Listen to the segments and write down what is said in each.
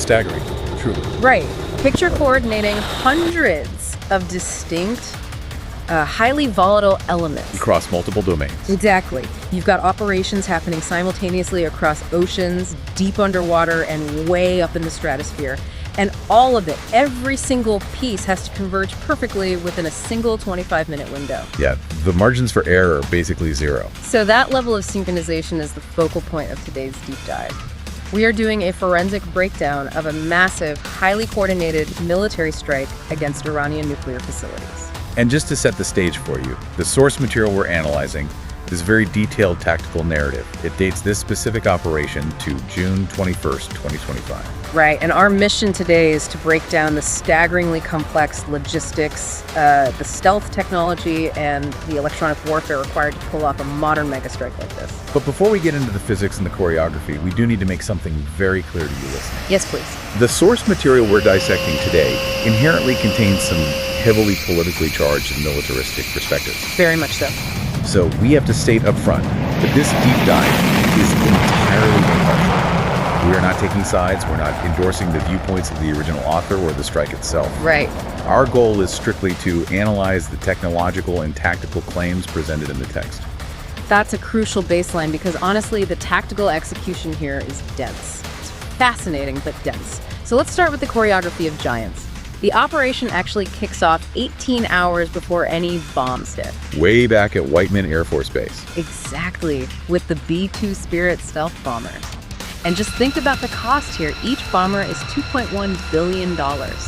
staggering, truly. Right. Picture coordinating hundreds of distinct, highly volatile elements. Across multiple domains. Exactly. You've got operations happening simultaneously across oceans, deep underwater, and way up in the stratosphere. And all of it, every single piece has to converge perfectly within a single 25-minute window. Yeah, the margins for error are basically zero. So that level of synchronization is the focal point of today's deep dive. We are doing a forensic breakdown of a massive, highly coordinated military strike against Iranian nuclear facilities. And just to set the stage for you, the source material we're analyzing is a very detailed tactical narrative. It dates this specific operation to June 21st, 2025. Right, and our mission today is to break down the staggeringly complex logistics, the stealth technology, and the electronic warfare required to pull off a modern megastrike like this. But before we get into the physics and the choreography, we do need to make something very clear to you listening. Yes, please. The source material we're dissecting today inherently contains some heavily politically charged and militaristic perspectives. Very much so. So we have to state up front that this deep dive is entirely impartial. We are not taking sides. We're not endorsing the viewpoints of the original author or the strike itself. Right. Our goal is strictly to analyze the technological and tactical claims presented in the text. That's a crucial baseline because honestly, the tactical execution here is dense. It's fascinating, but dense. So let's start with the choreography of giants. The operation actually kicks off 18 hours before any bombs hit. Way back at Whiteman Air Force Base. Exactly, with the B-2 Spirit stealth bombers. And just think about the cost here. Each bomber is $2.1 billion.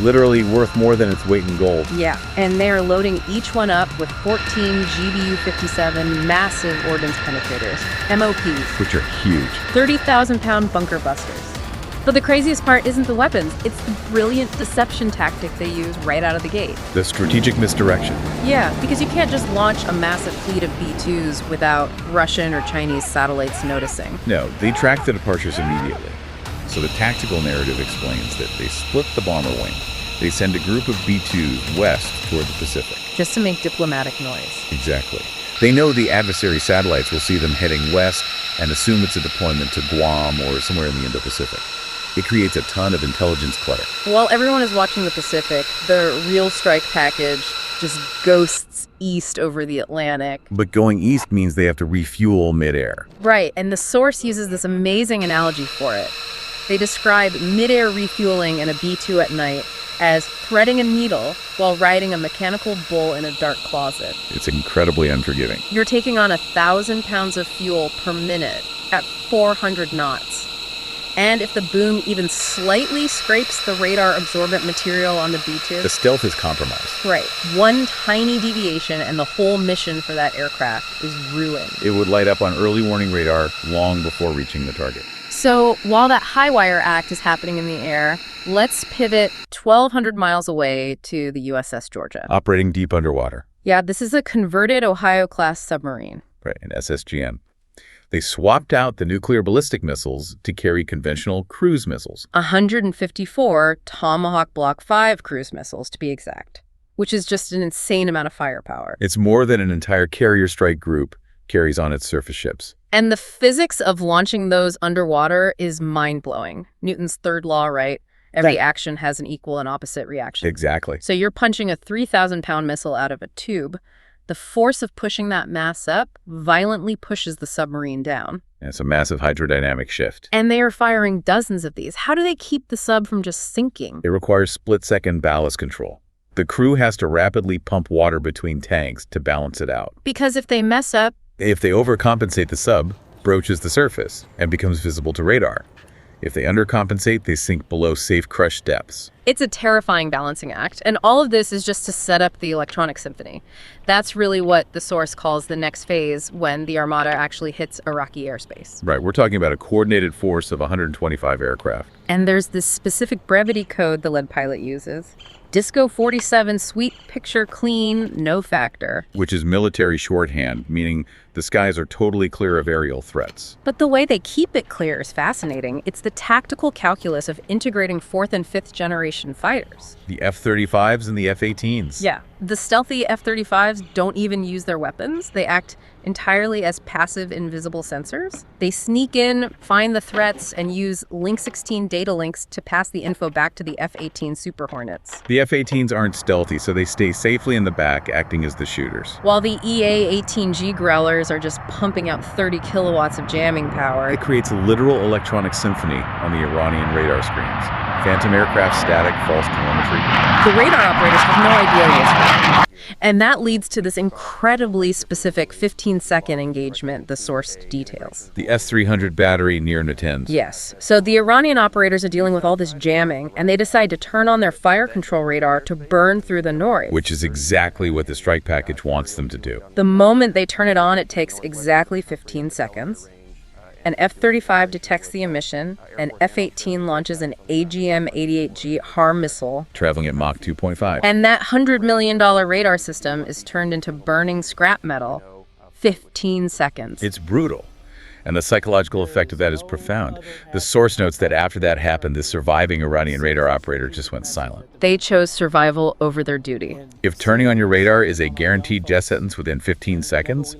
Literally worth more than its weight in gold. Yeah, and they are loading each one up with 14 GBU-57 massive ordnance penetrators, MOPs. Which are huge. 30,000-pound bunker busters. But the craziest part isn't the weapons, it's the brilliant deception tactic they use right out of the gate. The strategic misdirection. Yeah, because you can't just launch a massive fleet of B-2s without Russian or Chinese satellites noticing. No, they track the departures immediately. So the tactical narrative explains that they split the bomber wing. They send a group of B-2s west toward the Pacific. Just to make diplomatic noise. Exactly. They know the adversary satellites will see them heading west and assume it's a deployment to Guam or somewhere in the Indo-Pacific. It creates a ton of intelligence clutter. While everyone is watching the Pacific, the real strike package just ghosts east over the Atlantic. But going east means they have to refuel midair. Right, and the source uses this amazing analogy for it. They describe midair refueling in a B-2 at night as threading a needle while riding a mechanical bull in a dark closet. It's incredibly unforgiving. You're taking on 1,000 pounds of fuel per minute at 400 knots. And if the boom even slightly scrapes the radar absorbent material on the B-2, The stealth is compromised. right, one tiny deviation and the whole mission for that aircraft is ruined. It would light up on early warning radar long before reaching the target. So while that high-wire act is happening in the air, let's pivot 1,200 miles away to the USS Georgia. Operating deep underwater. Yeah, this is a converted Ohio-class submarine. Right, an SSGM. They swapped out the nuclear ballistic missiles to carry conventional cruise missiles. 154 Tomahawk Block 5 cruise missiles, to be exact, which is just an insane amount of firepower. It's more than an entire carrier strike group carries on its surface ships. And the physics of launching those underwater is mind-blowing. Newton's third law, right? Every action has an equal and opposite reaction. Exactly. So you're punching a 3,000-pound missile out of a tube. The force of pushing that mass up violently pushes the submarine down. It's a massive hydrodynamic shift. And they are firing dozens of these. How do they keep the sub from just sinking? It requires split-second ballast control. The crew has to rapidly pump water between tanks to balance it out. Because if they mess up... If they overcompensate, the sub broaches the surface and becomes visible to radar. If they undercompensate, they sink below safe crush depths. It's a terrifying balancing act, and all of this is just to set up the electronic symphony. That's really what the source calls the next phase when the Armada actually hits Iraqi airspace. Right, we're talking about a coordinated force of 125 aircraft. And there's this specific brevity code the lead pilot uses. Disco 47, sweet picture clean, no factor. Which is military shorthand, meaning the skies are totally clear of aerial threats. But the way they keep it clear is fascinating. It's the tactical calculus of integrating fourth and fifth generation generation fighters. The F-35s and the F-18s. Yeah, the stealthy F-35s don't even use their weapons. They act entirely as passive, invisible sensors. They sneak in, find the threats, and use Link 16 data links to pass the info back to the F-18 Super Hornets. The F-18s aren't stealthy, so they stay safely in the back, acting as the shooters. While the EA-18G Growlers are just pumping out 30 kilowatts of jamming power. It creates a literal electronic symphony on the Iranian radar screens. Phantom aircraft static, false telemetry. The radar operators have no idea what's happening. And that leads to this incredibly specific 15-second engagement the source details. The S-300 battery near Natanz. Yes. So the Iranian operators are dealing with all this jamming, and they decide to turn on their fire control radar to burn through the noise. Which is exactly what the strike package wants them to do. The moment they turn it on, it takes exactly 15 seconds. An F-35 detects the emission, an F-18 launches an AGM-88G HARM missile, traveling at Mach 2.5. And that $100 million radar system is turned into burning scrap metal 15 seconds. It's brutal. And the psychological effect of that is profound. The source notes that after that happened, the surviving Iranian radar operator just went silent. They chose survival over their duty. If turning on your radar is a guaranteed death sentence within 15 seconds,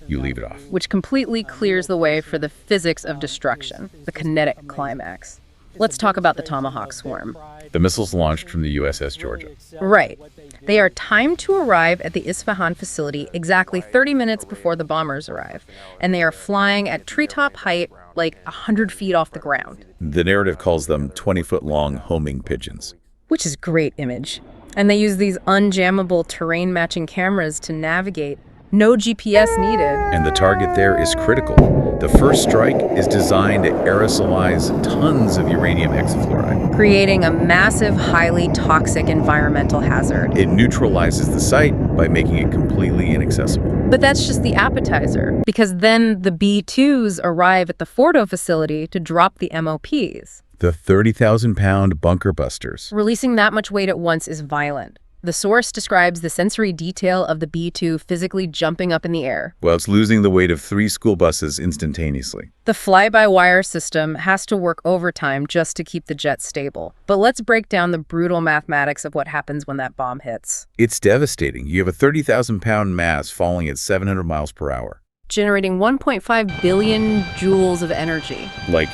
you leave it off. Which completely clears the way for the physics of destruction, the kinetic climax. Let's talk about the Tomahawk swarm. The missiles launched from the USS Georgia. Right. They are timed to arrive at the Isfahan facility exactly 30 minutes before the bombers arrive, and they are flying at treetop height, like 100 feet off the ground. The narrative calls them 20-foot-long homing pigeons. Which is great image. And they use these unjammable terrain-matching cameras to navigate. No GPS needed. And the target there is critical. The first strike is designed to aerosolize tons of uranium hexafluoride, creating a massive, highly toxic environmental hazard. It neutralizes the site by making it completely inaccessible. But that's just the appetizer, because then the B-2s arrive at the Fordo facility to drop the MOPs. The 30,000-pound bunker busters. Releasing that much weight at once is violent. The source describes the sensory detail of the B-2 physically jumping up in the air. Well, it's losing the weight of 3 school buses instantaneously. The fly-by-wire system has to work overtime just to keep the jet stable. But let's break down the brutal mathematics of what happens when that bomb hits. It's devastating. You have a 30,000-pound mass falling at 700 miles per hour. Generating 1.5 billion joules of energy. Like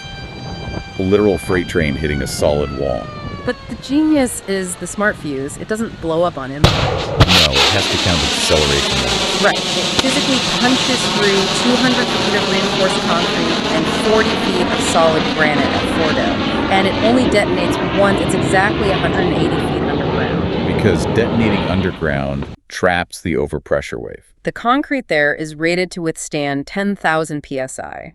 a literal freight train hitting a solid wall. But the genius is the smart fuse. It doesn't blow up on impact. No, it has to count acceleration. Right. It physically punches through 200 feet of reinforced concrete and 40 feet of solid granite at Fordo. And it only detonates once. It's exactly 180 feet underground. Because detonating underground traps the overpressure wave. The concrete there is rated to withstand 10,000 psi.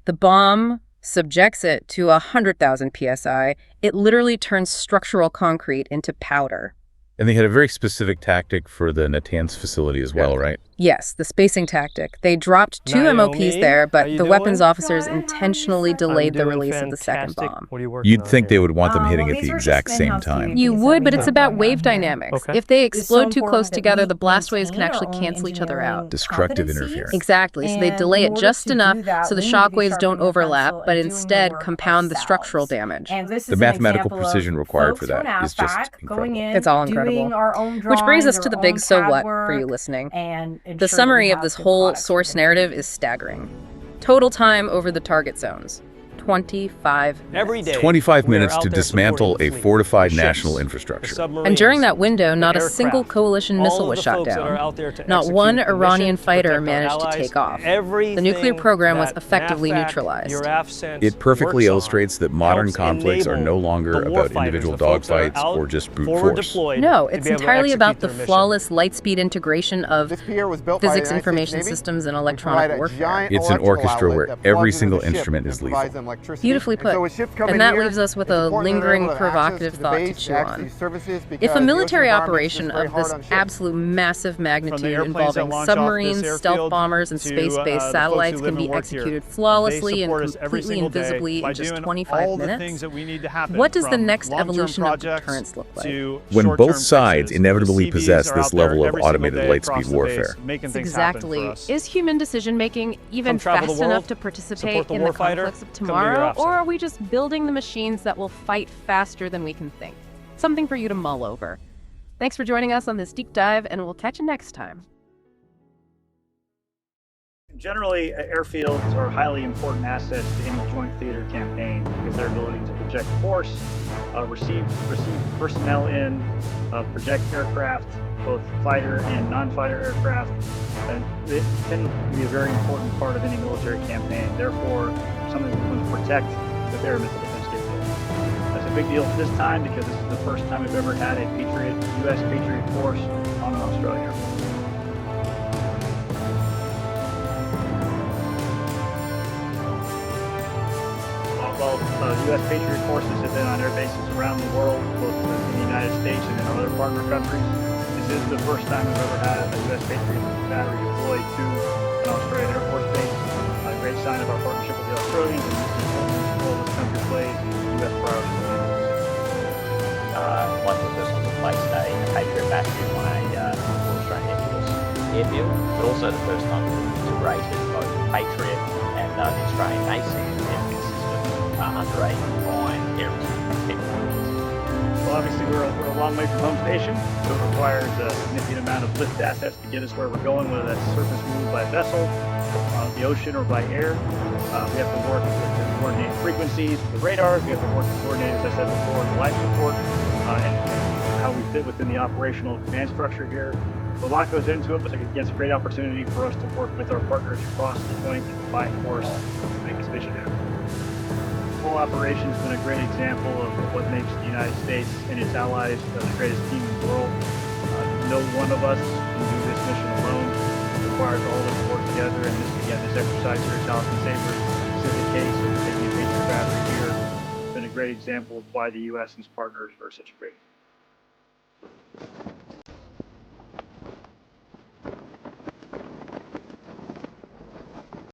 The bomb subjects it to 100,000 psi, it literally turns structural concrete into powder. And they had a very specific tactic for the Natanz facility as well, right? Yes, the spacing tactic. They dropped 2 MOPs there, but the weapons officers intentionally delayed the release of the second bomb. You'd think they would want them hitting at the exact same time. You would, but it's about wave dynamics. If they explode too close together, the blast waves can actually cancel each other out. Destructive interference. Exactly, so they delay it just enough so the shock waves don't overlap, but instead compound the structural damage. The mathematical precision required for that is just incredible. It's all incredible. Which brings us to the big so what for you listening. The summary of this whole source narrative is staggering. Total time over the target zones. 25 minutes. Every day, 25 minutes to dismantle a fortified national infrastructure. And during that window, not a single coalition missile was shot down. Not one Iranian fighter managed to take off. The nuclear program was effectively neutralized. It perfectly illustrates that modern conflicts are no longer about individual dogfights or just brute force. No, it's entirely about the flawless light-speed integration of physics information systems and electronic warfare. It's an orchestra where every single instrument is lethal. Beautifully put. And that leaves us with a lingering, provocative thought to chew on. If a military operation of this absolute massive magnitude involving submarines, stealth bombers, and space-based satellites can be executed flawlessly and completely invisibly in just 25 minutes, what does the next evolution of deterrence look like? When both sides inevitably possess this level of automated light-speed warfare. Exactly. Is human decision-making even fast enough to participate in the conflicts of tomorrow, or are we just building the machines that will fight faster than we can think? Something for you to mull over. Thanks for joining us on this deep dive, and we'll catch you next time. Generally, airfields are highly important assets to any joint theater campaign because their ability to project force, receive personnel in, project aircraft, both fighter and non-fighter aircraft, and it can be a very important part of any military campaign. Therefore, something we want to protect with air missile defense capability. That's a big deal this time because this is the first time we've ever had a U.S. Patriot force on an Australian airfield. While U.S. Patriot forces have been on air bases around the world, both in the United States and in other partner countries, this is the first time we've ever had a U.S. Patriot battery deployed to an Australian Air Force base. A great sign of our partnership with the Australians and the important role this country plays in U.S. priorities. Like the first one to place a Patriot battery on a Australian Air Force airfield, but also the first time we've integrated both Patriot and the Australian Navy airfield system under a combined air missile capabilities. Well, obviously we're a long way from home station, so it requires a significant amount of lift assets to get us where we're going, whether that's surface moved by vessel, the ocean, or by air. We have to work to coordinate frequencies with radars. We have to work to coordinate, as I said before, the life support and how we fit within the operational command structure here. A lot goes into it, but again, it's a great opportunity for us to work with our partners across the joint combined force to make this mission happen. Full operation has been a great example of what makes the United States and its allies the greatest team in the world. No one of us can do this mission alone. It requires all of us to work together, and this exercise here at Talisman Sabre, specific case of taking a Patriot battery here, has been a great example of why the U.S. and its partners are such great.